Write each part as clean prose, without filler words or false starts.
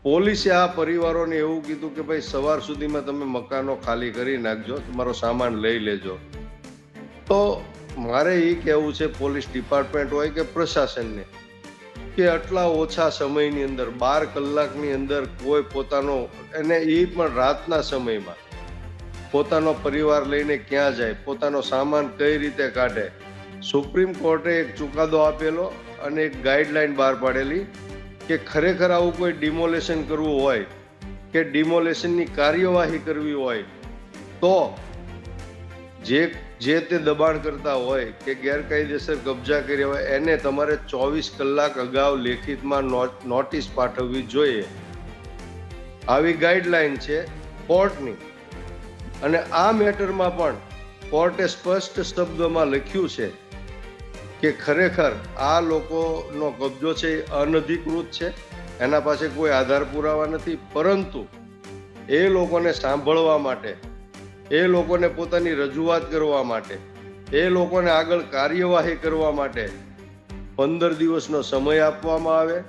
પોલીસે આ પરિવારોને એવું કીધું કે ભાઈ સવાર સુધીમાં તમે મકાનો ખાલી કરી નાખજો, તમારો સામાન લઈ લેજો. તો મારે એ કહેવું છે પોલીસ ડિપાર્ટમેન્ટ હોય કે પ્રશાસનને કે આટલા ઓછા સમયની અંદર 12 કલાકની અંદર કોઈ પોતાનો, અને એ પણ રાતના સમયમાં પોતાનો પરિવાર લઈને ક્યાં જાય, પોતાનો સામાન કઈ રીતે કાઢે. સુપ્રીમ કોર્ટે એક ચુકાદો આપેલો અને એક ગાઈડલાઈન બહાર પાડેલી કે ખરેખર આવું કોઈ ડિમોલેશન કરવું હોય કે ડિમોલેશનની કાર્યવાહી કરવી હોય તો જે તે દબાણ કરતા હોય કે ગેરકાયદેસર કબજા કર્યા હોય એને તમારે 24 કલાક અગાઉ લેખિતમાં નોટિસ પાઠવવી જોઈએ. આવી ગાઈડલાઈન છે કોર્ટની. અને આ મેટરમાં પણ કોર્ટે સ્પષ્ટ શબ્દોમાં લખ્યું છે કે ખરેખર આ લોકોનો કબજો છે એ અનધિકૃત છે, એના પાસે કોઈ આધાર પુરાવા નથી, પરંતુ એ લોકોને સાંભળવા માટે, એ લોકોને પોતાની રજૂઆત કરવા માટે, એ લોકોને આગળ કાર્યવાહી કરવા માટે 15 દિવસનો સમય આપવામાં આવે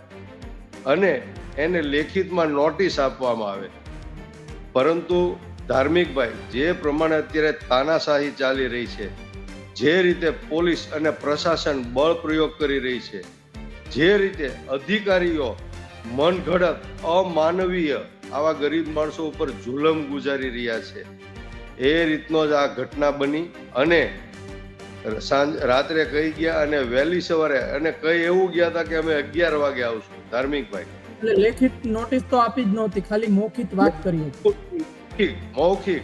અને એને લેખિતમાં નોટિસ આપવામાં આવે. પરંતુ ધાર્મિકભાઈ, જે પ્રમાણે અત્યારે તાનાશાહી ચાલી રહી છે, જે રીતે પોલીસ અને પ્રશાસન બળ પ્રયોગ કરી રહી છે, જે રીતે અધિકારીઓ મનઘડત અમાનવીય આવા ગરીબ માણસો ઉપર જુલમ ગુજારી રહ્યા છે, એ રીતનો જ આ ઘટના બની. અને રાત્રે કહી ગયા અને વહેલી સવારે અને કઈ એવું ગયા હતા કે અમે 11 વાગે આવશું. ધાર્મિકભાઈ, એટલે લેખિત નોટિસ તો આપી જ નહોતી, ખાલી મૌખિક વાત કરી હતી.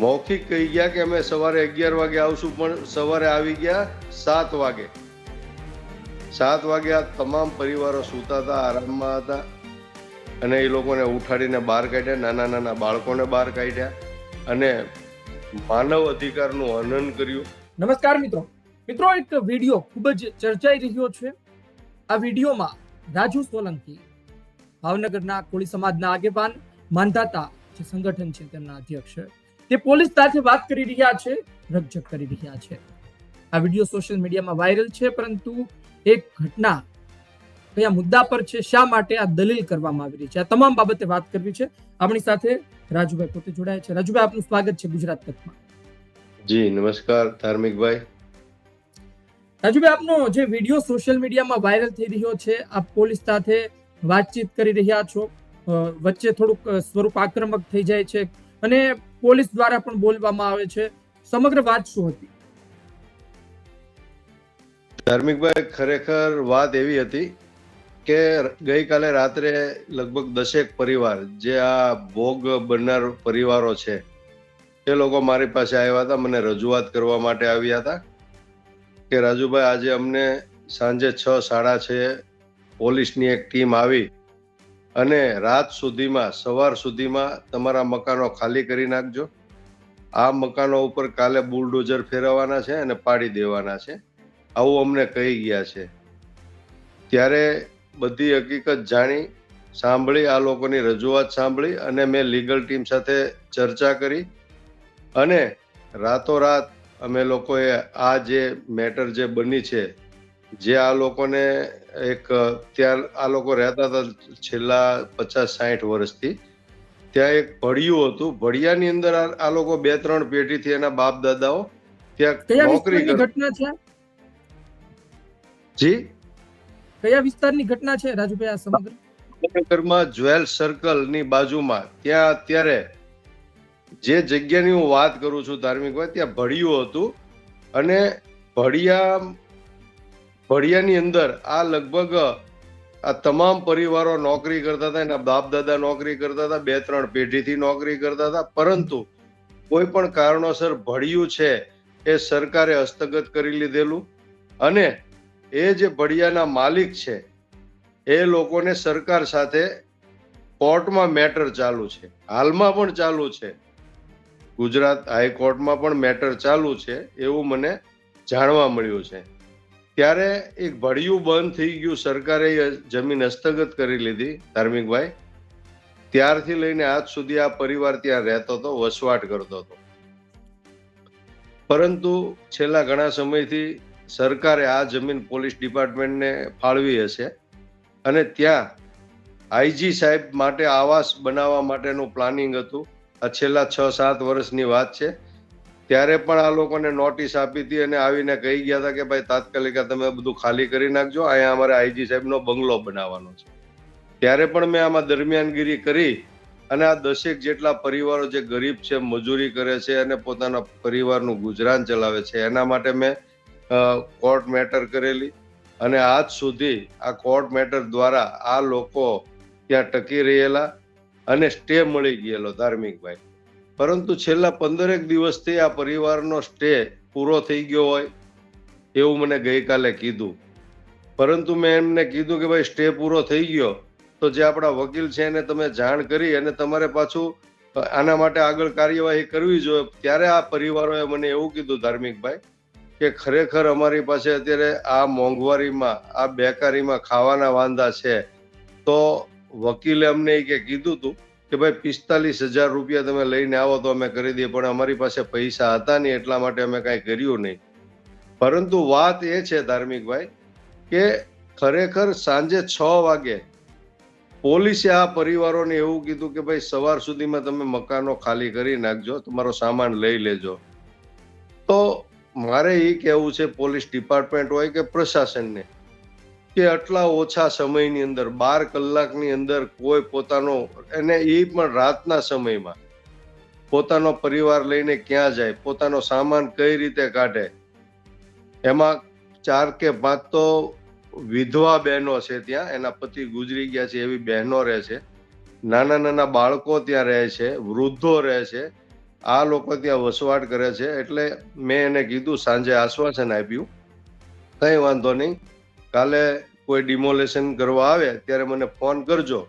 મૌખિક કહી ગયા કે અમે સવારે 11 વાગે આવશું, પણ સવારે આવી ગયા 7 વાગે. 7 વાગે આ તમામ પરિવારો સૂતા હતા, આરામમાં હતા, અને એ લોકોને ઉઠાડીને બહાર કાઢ્યા, નાના નાના બાળકોને બહાર કાઢ્યા અને માનવ અધિકારનું હનન કર્યું. નમસ્કાર મિત્રો, એક વિડીયો ખૂબ જ ચર્ચાઈ રહ્યો છે. આ વિડીયોમાં રાજુ સોલંકી, ભાવનગરના કોળી સમાજના આગેવાન, માંધાતા જે સંગઠન છે તેમના અધ્યક્ષ, તે પોલીસ સાથે વાત કરી રહ્યા છે, રકઝક કરી રહ્યા છે. આ વિડીયો સોશિયલ મીડિયામાં વાયરલ છે, પરંતુ એક ઘટના કયા મુદ્દા પર છે, શા માટે આ દલીલ કરવામાં આવી રહી છે, આ તમામ બાબતે વાત કરવી છે. આપણી સાથે રાજુભાઈ પોતે જોડાયા છે. રાજુભાઈ, આપનું સ્વાગત છે ગુજરાત તકમાં. જી નમસ્કાર ધાર્મિકભાઈ. રાજુભાઈ, આપનો જે વિડીયો સોશિયલ મીડિયામાં વાયરલ થઈ રહ્યો છે, આપ પોલીસ સાથે વાતચીત કરી રહ્યા છો, વચ્ચે થોડુંક સ્વરૂપ આક્રમક થઈ જાય છે અને પોલીસ દ્વારા પણ બોલવામાં આવે છે, સમગ્ર વાત શું હતી? ધાર્મિકભાઈ, ખરેખર વાત એવી હતી કે ગઈકાલે રાત્રે લગભગ 10 પરિવાર, જે આ ભોગ બનનાર પરિવારો છે, એ લોકો મારી પાસે આવ્યા હતા, મને રજૂઆત કરવા માટે આવ્યા હતા કે રાજુભાઈ, આજે અમને સાંજે 6:30 પોલીસની એક ટીમ આવી અને રાત સુધીમાં, સવાર સુધીમાં તમારા મકાનો ખાલી કરી નાખજો. આ મકાનો ઉપર કાલે બુલડોઝર ફેરવવાના છે અને પાડી દેવાના છે, આવું અમને કહી ગયા છે. ત્યારે બધી હકીકત જાણી, સાંભળી, આ લોકોની રજૂઆત સાંભળી અને મેં લીગલ ટીમ સાથે ચર્ચા કરી અને રાતોરાત અમે લોકોએ આ જે મેટર જે બની છે, જે આ લોકોને ત્યાં આ લોકો રહેતા હતા છેલ્લા 50-60 વર્ષથી, ત્યાં એક ભડિયું હતું. ભડિયાની અંદર આ લોકો 2-3 પેઢીથી એના બાપ દાદાઓ ત્યાં નોકરી ઘટના છે. જી, કયા વિસ્તારની ઘટના છે રાજુભાઈ? આ સમગ્રમાં જ્વેલ સર્કલ ની બાજુમાં, ત્યાં અત્યારે જે જગ્યાની હું વાત કરું છું ધાર્મિકભાઈ, ત્યાં ભડિયું હતું અને ભડિયાની અંદર આ લગભગ આ તમામ પરિવારો નોકરી કરતા હતા, એના બાપ દાદા નોકરી કરતા હતા, 2-3 પેઢીથી નોકરી કરતા હતા. પરંતુ કોઈ પણ કારણોસર ભડિયું છે એ સરકારે હસ્તગત કરી લીધેલું અને એ જે ભડિયાના માલિક છે એ લોકોને સરકાર સાથે કોર્ટમાં મેટર ચાલુ છે, હાલમાં પણ ચાલુ છે, ગુજરાત હાઈકોર્ટમાં પણ મેટર ચાલુ છે, એવું મને જાણવા મળ્યું છે. ત્યારે એક ભડિયું બંધ થઈ ગયું, સરકારે જમીન હસ્તગત કરી લીધી ધાર્મિકભાઈ. ત્યારથી લઈને આજ સુધી આ પરિવાર ત્યાં રહેતો હતો, વસવાટ કરતો હતો. પરંતુ છેલ્લા ઘણા સમયથી સરકારે આ જમીન પોલીસ ડિપાર્ટમેન્ટને ફાળવી હશે અને ત્યાં આઈજી સાહેબ માટે આવાસ બનાવવા માટેનું પ્લાનિંગ હતું. આ છેલ્લા 6-7 વર્ષની વાત છે. ત્યારે પણ આ લોકોને નોટિસ આપી હતી અને આવીને કહી ગયા હતા કે ભાઈ તાત્કાલિક તમે બધું ખાલી કરી નાખજો, અહીંયા અમારે આઈજી સાહેબનો બંગલો બનાવવાનો છે. ત્યારે પણ મેં આમાં દરમિયાનગીરી કરી અને આ 10 જેટલા પરિવારો જે ગરીબ છે, મજૂરી કરે છે અને પોતાના પરિવારનું ગુજરાન ચલાવે છે, એના માટે મેં કોર્ટ મેટર કરેલી અને આજ સુધી આ કોર્ટ મેટર દ્વારા આ લોકો ત્યાં ટકી રહેલા અને સ્ટે મળી ગયેલો ધાર્મિકભાઈ. પરંતુ છેલ્લા 15 દિવસથી આ પરિવારનો સ્ટે પૂરો થઈ ગયો હોય એવું મને ગઈકાલે કીધું. પરંતુ મેં એમને કીધું કે ભાઈ સ્ટે પૂરો થઈ ગયો તો જે આપણા વકીલ છે એને તમે જાણ કરી અને તમારે પાછું આના માટે આગળ કાર્યવાહી કરવી જોઈએ. ત્યારે આ પરિવારોએ મને એવું કીધું ધાર્મિકભાઈ કે ખરેખર અમારી પાસે અત્યારે આ મોંઘવારીમાં, આ બેકારીમાં ખાવાના વાંધા છે. તો વકીલે અમને કીધું હતું કે ભાઈ 45,000 રૂપિયા તમે લઈને આવો તો અમે કરી દઈએ, પણ અમારી પાસે પૈસા હતા નહીં એટલા માટે અમે કાંઈ કર્યું નહીં. પરંતુ વાત એ છે ધાર્મિકભાઈ કે ખરેખર સાંજે 6 વાગે પોલીસે આ પરિવારોને એવું કીધું કે ભાઈ સવાર સુધીમાં તમે મકાનો ખાલી કરી નાખજો, તમારો સામાન લઈ લેજો. તો મારે એ કહેવું છે પોલીસ ડિપાર્ટમેન્ટ હોય કે પ્રશાસનને કે આટલા ઓછા સમયની અંદર 12 કલાકની અંદર કોઈ પોતાનો, અને એ પણ રાતના સમયમાં પોતાનો પરિવાર લઈને ક્યાં જાય, પોતાનો સામાન કઈ રીતે કાઢે. એમાં 4 કે 5 તો વિધવા બહેનો છે, ત્યાં એના પતિ ગુજરી ગયા છે એવી બહેનો રહે છે, નાના નાના બાળકો ત્યાં રહે છે, વૃદ્ધો રહે છે. આ લોકો ત્યાં વસવાટ કરે છે. એટલે મેં એને કીધું, સાંજે આશ્વાસન આપ્યું કંઈ વાંધો નહીં, કાલે કોઈ ડિમોલેશન કરવા આવે ત્યારે મને ફોન કરજો.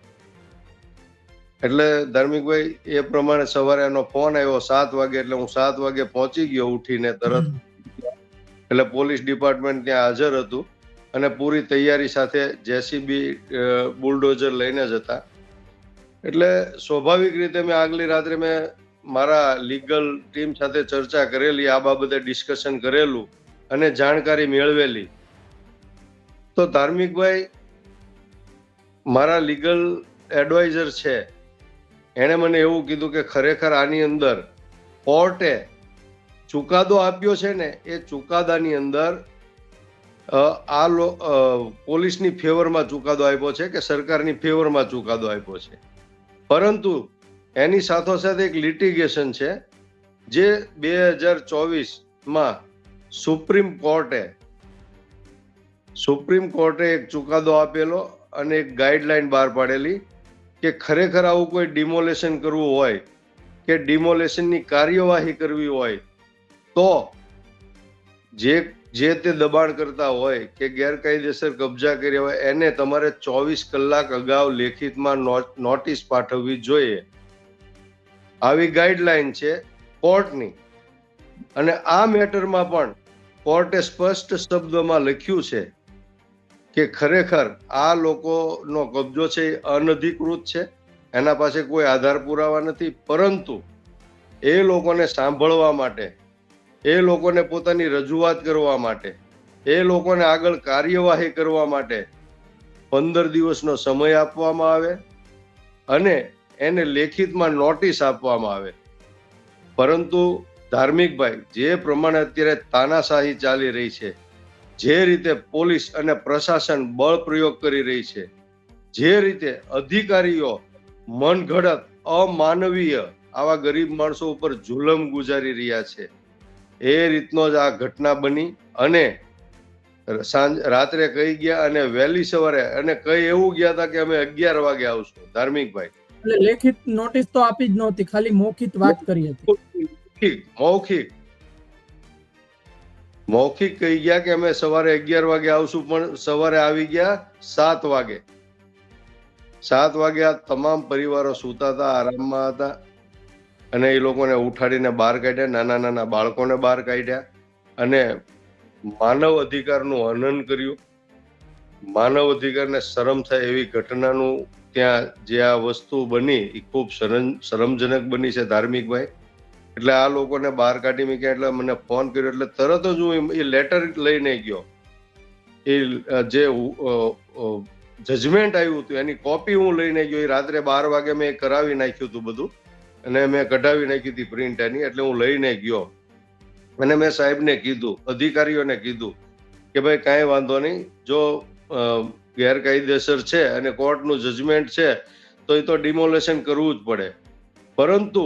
એટલે ધાર્મિકભાઈ એ પ્રમાણે સવારે એનો ફોન આવ્યો 7 વાગે, એટલે હું 7 વાગે પહોંચી ગયો ઉઠીને તરત. એટલે પોલીસ ડિપાર્ટમેન્ટ ત્યાં હાજર હતું અને પૂરી તૈયારી સાથે જેસીબી બુલડોઝર લઈને જ હતા. એટલે સ્વાભાવિક રીતે મેં આગલી રાત્રે મેં મારા લીગલ ટીમ સાથે ચર્ચા કરેલી, આ બાબતે ડિસ્કશન કરેલું અને જાણકારી મેળવેલી. તો ધાર્મિકભાઈ મારા લીગલ એડવાઇઝર છે, એણે મને એવું કીધું કે ખરેખર આની અંદર કોર્ટે ચુકાદો આપ્યો છે ને, એ ચુકાદાની અંદર પોલીસની ફેવરમાં ચુકાદો આપ્યો છે કે સરકારની ફેવરમાં ચુકાદો આપ્યો છે. પરંતુ એની સાથોસાથ એક લિટિગેશન છે જે 2024માં સુપ્રીમ કોર્ટે એક ચુકાદો આપેલો અને એક ગાઈડલાઈન બહાર પાડેલી કે ખરેખર આવું કોઈ ડિમોલેશન કરવું હોય કે ડિમોલેશનની કાર્યવાહી કરવી હોય તો જે તે દબાણ કરતા હોય કે ગેરકાયદેસર કબજા કર્યા હોય એને તમારે 24 કલાક અગાઉ લેખિતમાં નોટિસ પાઠવવી જોઈએ. આવી ગાઈડલાઈન છે કોર્ટની. અને આ મેટરમાં પણ કોર્ટે સ્પષ્ટ શબ્દોમાં લખ્યું છે કે ખરેખર આ લોકોનો કબજો છે એ અનધિકૃત છે, એના પાસે કોઈ આધાર પુરાવા નથી. પરંતુ એ લોકોને સાંભળવા માટે, એ લોકોને પોતાની રજૂઆત કરવા માટે, એ લોકોને આગળ કાર્યવાહી કરવા માટે 15 દિવસનો સમય આપવામાં આવે અને એને લેખિતમાં નોટિસ આપવામાં આવે. પરંતુ ધાર્મિકભાઈ, જે પ્રમાણે અત્યારે તાનાશાહી ચાલી રહી છે, જે રીતે પોલીસ અને પ્રશાસન બળ પ્રયોગ કરી રહી છે, જે રીતે અધિકારીઓ મનગઢત અમાનવીય આવા ગરીબ માણસો ઉપર જુલમ ગુજારી રહ્યા છે, એ રીતનો જ આ ઘટના બની. અને રાત્રે કહી ગયા અને વહેલી સવારે અને કઈ એવું ગયા હતા કે અમે 11 વાગે આવશું. ધાર્મિકભાઈ, એટલે લેખિત નોટિસ તો આપી જ નહોતી, ખાલી મૌખિક વાત કરી હતી. મૌખિક કહી ગયા કે અમે સવારે 11 વાગે આવશું, પણ સવારે આવી ગયા 7 વાગે. 7 વાગે આ તમામ પરિવારો સૂતા હતા, આરામમાં હતા અને એ લોકોને ઉઠાડીને બહાર કાઢ્યા, નાના નાના બાળકોને બહાર કાઢ્યા અને માનવ અધિકારનું હનન કર્યું. માનવ અધિકારને શરમ થાય એવી ઘટનાનું ત્યાં જે આ વસ્તુ બની એ ખૂબ શરમજનક બની છે ધાર્મિકભાઈ. એટલે આ લોકોને બહાર કાઢી મૂક્યા. એટલે મને ફોન કર્યો એટલે તરત જ હું એ લેટર લઈને ગયો. એ જે જજમેન્ટ આવ્યું હતું એની કોપી હું લઈને ગયો. એ રાત્રે 12 વાગે મેં કરાવી નાખ્યું હતું બધું, અને મેં કઢાવી નાખી હતી પ્રિન્ટ એની, એટલે હું લઈને ગયો. અને મેં સાહેબને કીધું, અધિકારીઓને કીધું કે ભાઈ કાંઈ વાંધો નહીં, જો ગેરકાયદેસર છે અને કોર્ટનું જજમેન્ટ છે તો એ તો ડિમોલેશન કરવું જ પડે, પરંતુ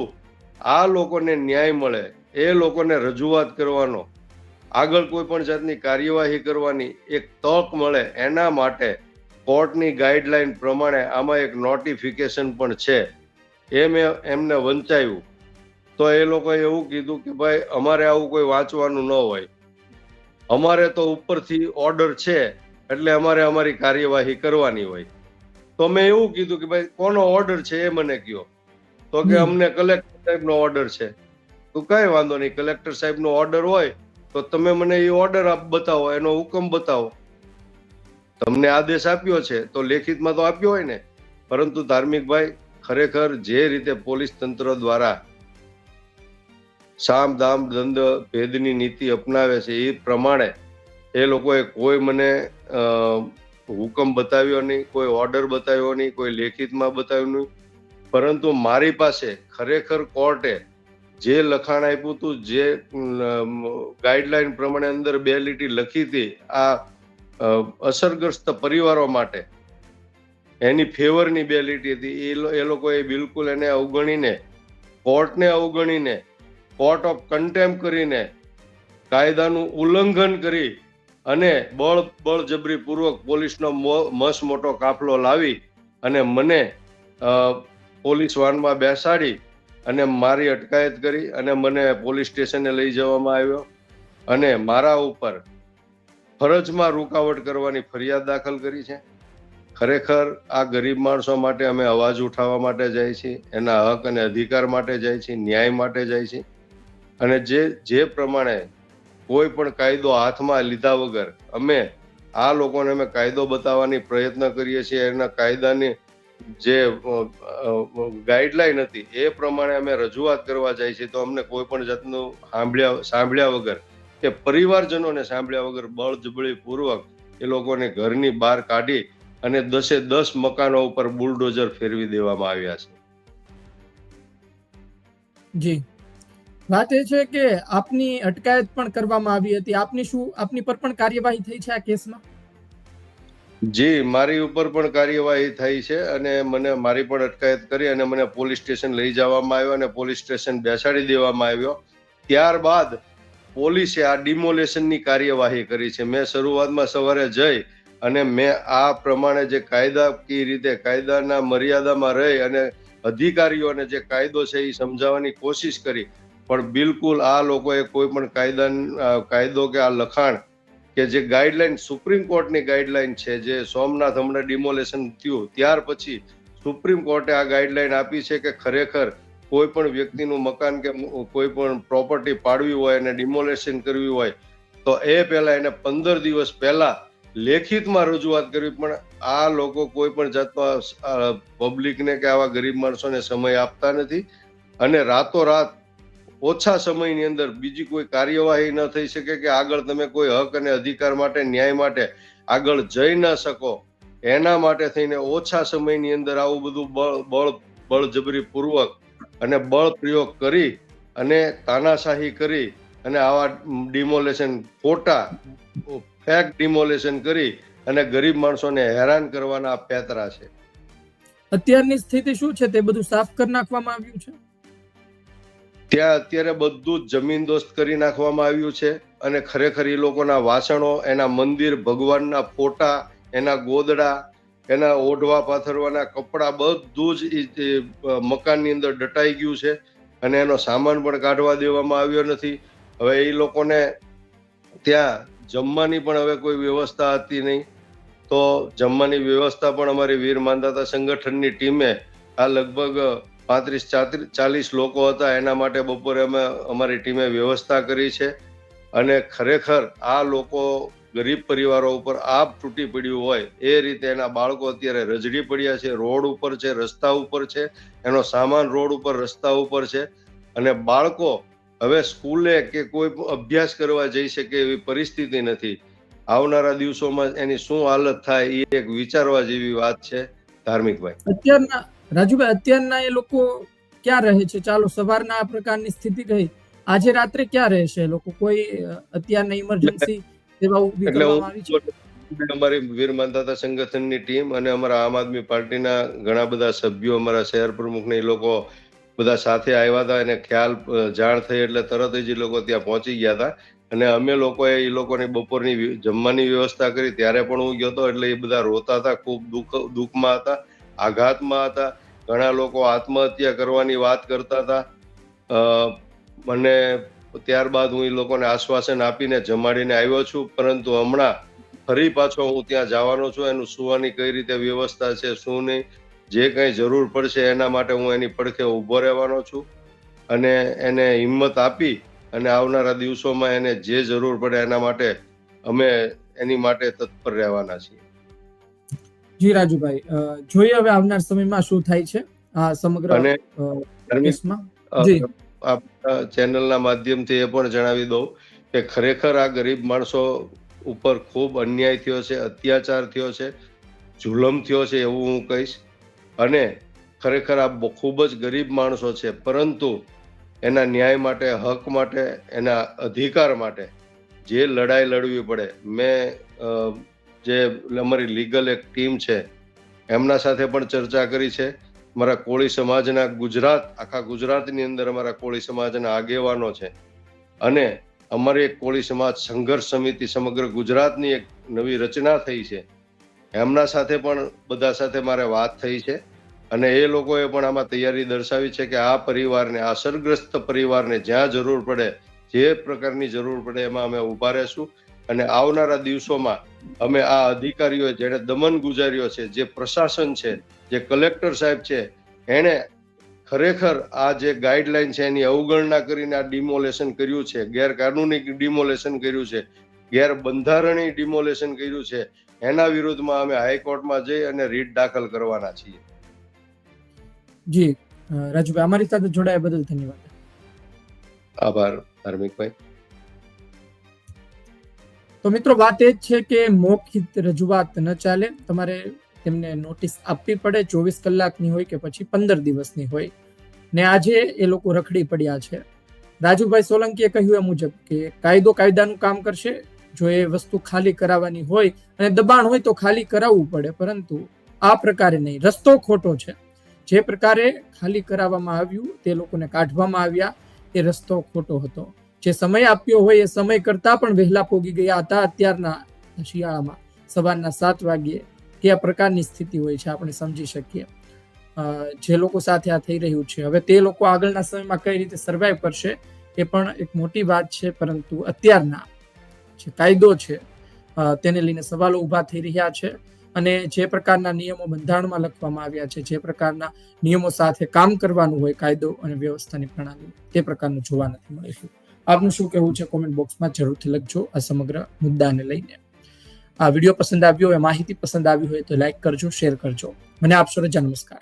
આ લોકોને ન્યાય મળે, એ લોકોને રજૂઆત કરવાનો, આગળ કોઈ પણ જાતની કાર્યવાહી કરવાની એક તક મળે, એના માટે કોર્ટની ગાઈડલાઈન પ્રમાણે આમાં એક નોટિફિકેશન પણ છે. એ મેં એમને વંચાયું. તો એ લોકોએ એવું કીધું કે ભાઈ અમારે આવું કોઈ વાંચવાનું ન હોય, અમારે તો ઉપરથી ઓર્ડર છે એટલે અમારે અમારી કાર્યવાહી કરવાની હોય. તો મેં એવું કીધું કે ભાઈ કોનો ઓર્ડર છે એ મને કહો. તો કે અમને કલેક્ટર સાહેબનો ઓર્ડર છે. તો કઈ વાંધો નહીં, કલેક્ટર સાહેબનો ઓર્ડર હોય તો તમે મને એ ઓર્ડર બતાવો, એનો હુકમ બતાવો. તમને આદેશ આપ્યો છે તો લેખિતમાં તો આપ્યો હોય ને. પરંતુ ધાર્મિકભાઈ, ખરેખર જે રીતે પોલીસ તંત્ર દ્વારા સામ દામ દંડ ભેદની નીતિ અપનાવે છે એ પ્રમાણે એ લોકોએ કોઈ મને હુકમ બતાવ્યો નહીં, કોઈ ઓર્ડર બતાવ્યો નહીં, કોઈ લેખિતમાં બતાવ્યું નહીં. પરંતુ મારી પાસે ખરેખર કોર્ટે જે લખાણ આપ્યું હતું, જે ગાઈડલાઈન પ્રમાણે અંદર 2 લીટી લખી હતી આ અસરગ્રસ્ત પરિવારો માટે, એની ફેવરની 2 લીટી હતી, એ લોકોએ બિલકુલ એને અવગણીને, કોર્ટને અવગણીને, કોર્ટ ઓફ કન્ટેમ્પ કરીને, કાયદાનું ઉલ્લંઘન કરી અને બળજબરી પૂર્વક પોલીસનો મસ્ત મોટો કાફલો લાવી અને મને પોલીસ વાનમાં બેસાડી અને મારી અટકાયત કરી અને મને પોલીસ સ્ટેશને લઈ જવામાં આવ્યો અને મારા ઉપર ફરજમાં રૂકાવટ કરવાની ફરિયાદ દાખલ કરી છે. ખરેખર આ ગરીબ માણસો માટે અમે અવાજ ઉઠાવવા માટે જાય છીએ, એના હક અને અધિકાર માટે જાય છીએ, ન્યાય માટે જાય છીએ. અને જે પ્રમાણે કોઈ પણ કાયદો હાથમાં લીધા વગર અમે આ લોકોને અમે કાયદો બતાવવાની પ્રયત્ન કરીએ છીએ. એના કાયદાની જે ગાઈડલાઈન હતી એ પ્રમાણે અમે રજૂઆત કરવા જાય છીએ, તો અમને કોઈ પણ જાતનું સાંભળ્યા વગર કે પરિવારજનોને સાંભળ્યા વગર બળજબરી પૂર્વક એ લોકોને ઘરની બહાર કાઢી અને 10 મકાનો ઉપર બુલડોઝર ફેરવી દેવામાં આવ્યા છે. જી, વાત એ છે કે આપની અટકાયત પણ કરવામાં આવી હતી. આપની પર પણ કાર્યવાહી થઈ છે આ કેસમાં? જી, મારી ઉપર પણ કાર્યવાહી થઈ છે અને મારી પણ અટકાયત કરી અને મને પોલીસ સ્ટેશન લઈ જવામાં આવ્યો અને પોલીસ સ્ટેશન બેસાડી દેવામાં આવ્યો. ત્યારબાદ પોલીસે આ ડિમોલેશનની કાર્યવાહી કરી છે. મેં શરૂઆતમાં સવારે જઈ અને મેં આ પ્રમાણે જે કાયદાકીય રીતે કાયદાના મર્યાદામાં રહી અને અધિકારીઓને જે કાયદો છે એ સમજાવવાની કોશિશ કરી, પણ બિલકુલ આ લોકોએ કોઈ પણ કાયદો કે આ લખાણ કે જે ગાઈડલાઈન સુપ્રીમ કોર્ટની ગાઈડલાઈન છે, જે સોમનાથ હમણાં ડિમોલેશન થયું ત્યાર પછી સુપ્રીમ કોર્ટે આ ગાઈડલાઈન આપી છે કે ખરેખર કોઈ પણ વ્યક્તિનું મકાન કે કોઈ પણ પ્રોપર્ટી પાડવી હોય અને ડિમોલેશન કરવી હોય તો એ પહેલા એને 15 દિવસ પહેલા લેખિતમાં રજૂઆત કરવી. પણ આ લોકો કોઈ પણ જાતનો પબ્લિકને કે આવા ગરીબ માણસોને સમય આપતા નથી અને રાતોરાત ઓછા સમયની અંદર બીજી કોઈ કાર્યવાહી ન થઈ શકે કે આગળ તમે કોઈ હક અને અધિકાર માટે, ન્યાય માટે આગળ જઈ ન શકો, એના માટે થઈને ઓછા સમયની અંદર આવું બધું બળજબરી પૂર્વક અને બળ પ્રયોગ કરી અને તાનાશાહી કરી અને આવા ડિમોલેશન, ખોટા ફેક ડિમોલેશન કરી અને ગરીબ માણસોને હેરાન કરવાના પેતરા છે. અત્યારની સ્થિતિ શું છે તે બધું સાફ કરી નાખવામાં આવ્યું છે? ત્યાં અત્યારે બધું જ જમીનદોસ્ત કરી નાખવામાં આવ્યું છે અને ખરેખર એ લોકોના વાસણો, એના મંદિર, ભગવાનના ફોટા, એના ગોદડા, એના ઓઢવા પાથરવાના કપડા બધું જ મકાનની અંદર દટાઈ ગયું છે અને એનો સામાન પણ કાઢવા દેવામાં આવ્યો નથી. હવે એ લોકોને ત્યાં જમવાની પણ હવે કોઈ વ્યવસ્થા હતી નહીં, તો જમવાની વ્યવસ્થા પણ અમારી વીર માંધાતા સંગઠનની ટીમે આ લગભગ 35-40 લોકો હતા, એના માટે બપોરે અમે અમારી ટીમે વ્યવસ્થા કરી છે. અને ખરેખર આ લોકો ગરીબ પરિવારો ઉપર આપ તૂટી પડ્યું હોય એ રીતે એના બાળકો અત્યારે રજડી પડ્યા છે, રોડ ઉપર છે, રસ્તા ઉપર છે, એનો સામાન રોડ ઉપર, રસ્તા ઉપર છે અને બાળકો હવે સ્કૂલે કે કોઈ અભ્યાસ કરવા જઈ શકે એવી પરિસ્થિતિ નથી. આવનારા દિવસોમાં એની શું હાલત થાય એ એક વિચારવા જેવી વાત છે ધાર્મિકભાઈ. અત્યારના રાજુભાઈ, અત્યારના એ લોકો ક્યાં રહે છે? ચાલો, સવારના આ પ્રકારની સ્થિતિ ગઈ, આજે રાત્રે ક્યાં રહેશે લોકો? કોઈ અત્યારના ઇમરજન્સી સેવા ઊભી એટલે કરવામાં આવી છે? અમારી વીર માંધાતા સંગઠનની ટીમ અને અમારા આમ આદમી પાર્ટીના ઘણા બધા સભ્યો, અમારા શહેર પ્રમુખ ને એ લોકો બધા સાથે આવ્યા હતા, અને ખ્યાલ જાણ થઈ એટલે તરત જ એ લોકો ત્યાં પહોંચી ગયા હતા. અને અમે લોકોએ એ લોકોની બપોરની જમવાની વ્યવસ્થા કરી, ત્યારે પણ હું ગયો હતો. એટલે એ બધા રોતા હતા, ખૂબ દુઃખમાં હતા, આઘાતમાં હતા. ઘણા લોકો આત્મહત્યા કરવાની વાત કરતા હતા. મને ત્યારબાદ હું એ લોકોને આશ્વાસન આપીને જમાડીને આવ્યો છું, પરંતુ હમણાં ફરી પાછો હું ત્યાં જવાનો છું. એનું સુવાની કઈ રીતે વ્યવસ્થા છે, શું નહીં, જે કંઈ જરૂર પડશે એના માટે હું એની પડખે ઊભો રહેવાનો છું. અને એને હિંમત આપી અને આવનારા દિવસોમાં એને જે જરૂર પડે એના માટે અમે એની માટે તત્પર રહેવાના છીએ. જી રાજુભાઈ, જોઈએ હવે આવનાર સમયમાં શું થાય છે આ સમગ્ર અને કેસમાં. જી, ચેનલના માધ્યમથી એ પણ જણાવી દઉં કે ખરેખર આ ગરીબ માણસો ઉપર ખૂબ અન્યાય થયો છે, અત્યાચાર થયો છે, જુલમ થયો છે એવું હું કહીશ. અને ખરેખર આ ખૂબ જ ગરીબ માણસો છે, પરંતુ એના ન્યાય માટે, હક માટે, એના અધિકાર માટે જે લડાઈ લડવી પડે. મેં જે અમારી લીગલ એક ટીમ છે એમના સાથે પણ ચર્ચા કરી છે. મારા કોળી સમાજના આખા ગુજરાતની અંદર અમારા કોળી સમાજના આગેવાનો છે, અને અમારી એક કોળી સમાજ સંઘર્ષ સમિતિ સમગ્ર ગુજરાતની એક નવી રચના થઈ છે. એમના સાથે પણ બધા સાથે મારે વાત થઈ છે, અને એ લોકોએ પણ આમાં તૈયારી દર્શાવી છે કે આ પરિવારને, આ અસરગ્રસ્ત પરિવારને જ્યાં જરૂર પડે, જે પ્રકારની જરૂર પડે એમાં અમે ઊભા રહેશું. અને આવનારા દિવસોમાં અમે આ અધિકારીઓ જેને દમન ગુજાર્યો છે, જે પ્રશાસન છે, જે કલેક્ટર સાહેબ છે, એણે ખરેખર આ જે ગાઈડલાઈન છે એની અવગણના કરીને આ ડિમોલેશન કર્યું છે, ગેરકાનૂની ડિમોલેશન કર્યું છે, ગેરબંધારણીય ડિમોલેશન કર્યું છે, એના વિરુદ્ધમાં અમે હાઈકોર્ટમાં જઈ અને રીટ દાખલ કરવાના છીએ. જી રાજુભાઈ, અમારી સાથે જોડાયા બદલ ધન્યવાદ. આભાર ધાર્મિકભાઈ. તો મિત્રો, વાત એ જ છે કે મૌખિક રજૂઆત ન ચાલે, તમારે તેમને નોટિસ આપવી પડે, 24 કલાકની હોય કે પછી 15 દિવસની હોય. ને આજે એ લોકો રખડી પડ્યા છે. રાજુભાઈ સોલંકીએ કહ્યું એ મુજબ કે કાયદો કાયદાનું કામ કરશે. જો એ વસ્તુ ખાલી કરાવવાની હોય અને દબાણ હોય તો ખાલી કરાવવું પડે, પરંતુ આ પ્રકારે નહીં. રસ્તો ખોટો છે. જે પ્રકારે ખાલી કરાવવામાં આવ્યું, તે લોકોને કાઢવામાં આવ્યા, એ રસ્તો ખોટો હતો. જે સમય આપ્યો હોય એ સમય કરતા પણ વહેલા પોગી ગયા હતા. અત્યારના શિયાળામાં સવારના 7 વાગ્યે કયા પ્રકારની સ્થિતિ હોય છે આપણે સમજી શકીએ. જે લોકો સાથે આ થઈ રહ્યું છે, હવે તે લોકો આગળના સમયમાં કઈ રીતે સર્વાઈવ કરશે એ પણ એક મોટી વાત છે. પરંતુ અત્યારના જે કાયદો છે તેને લઈને સવાલો ઊભા થઈ રહ્યા છે, અને જે પ્રકારના નિયમો બંધારણમાં લખવામાં આવ્યા છે, જે પ્રકારના નિયમો સાથે કામ કરવાનું હોય કાયદો અને વ્યવસ્થાની પ્રણાલી, તે પ્રકારનું જોવા નથી મળી રહ્યું. આપનું શું કહેવું છે કોમેન્ટ બોક્સમાં જરૂરથી લખજો આ સમગ્ર મુદ્દાને લઈને. આ વિડીયો પસંદ આવ્યો હોય, માહિતી પસંદ આવી હોય તો લાઈક કરજો, શેર કરજો. મને આપશો રજા. નમસ્કાર.